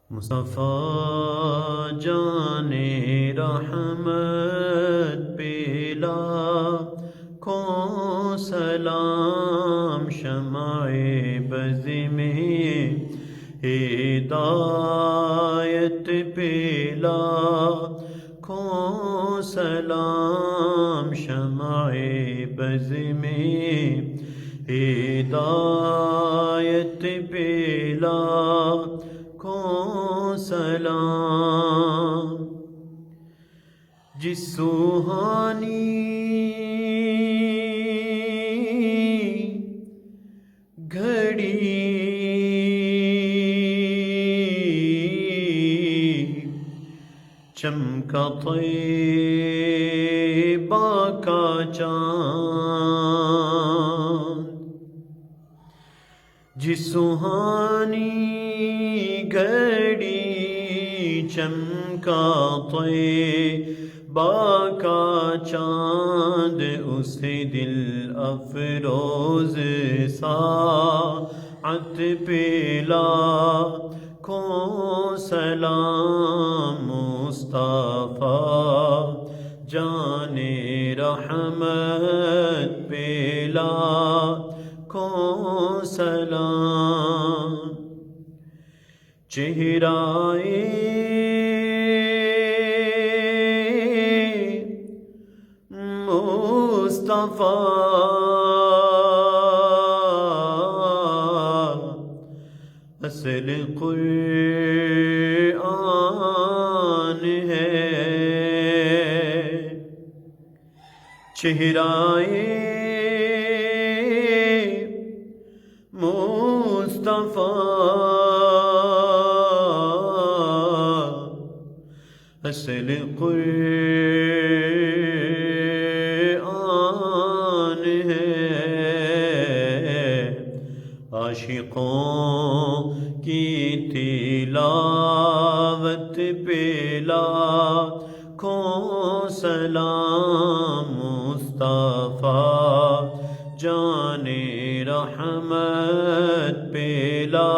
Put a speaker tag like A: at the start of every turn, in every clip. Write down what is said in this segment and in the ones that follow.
A: مصطفیٰ جان رحمت پیلا کھوں سلام شمع بز میں ہدایت پیلا کھوں سلام شمع بز میں ہدایت پیلا کھوں سلام جس سوہانی گھڑی چمکا طیبہ کا چاند جس سوہانی گھڑی چمکا طیبہ کا چاند اس دل افروز ساعت پیلا کھوں سلام مصطفیٰ جان رحمت پیلا کھوں سلام چہرائے مصطفیٰ اصل قرآن ہے چہرائے مصطفیٰ اصل قرآن ہے عاشقوں کی تلاوت پیلا کھوں سلام مصطفیٰ جان رحمت پیلا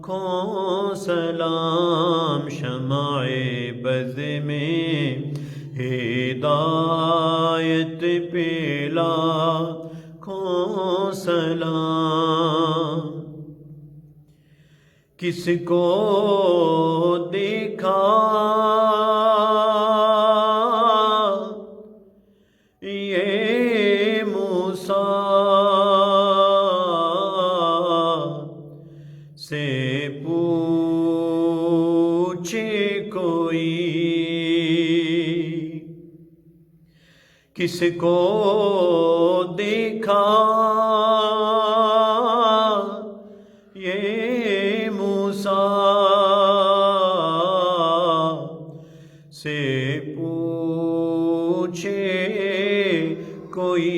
A: کھوں سلام شمع بز میں ہدایت پیلا کھوں سلام کس کو دیکھا یہ موسیٰ سے پوچھے کوئی کس کو دیکھا یہ موسیٰ سے پوچھے کوئی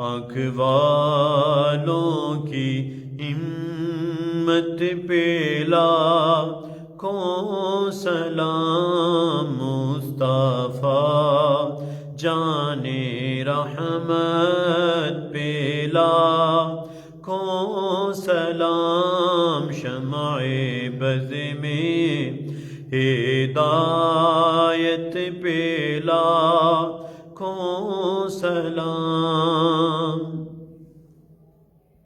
A: آنکھ والوں کی ہمت پیلا کھوں سلام مصطفیٰ جان رحمت پیلا کھوں سلام شمع بز میں ہدایت پیلا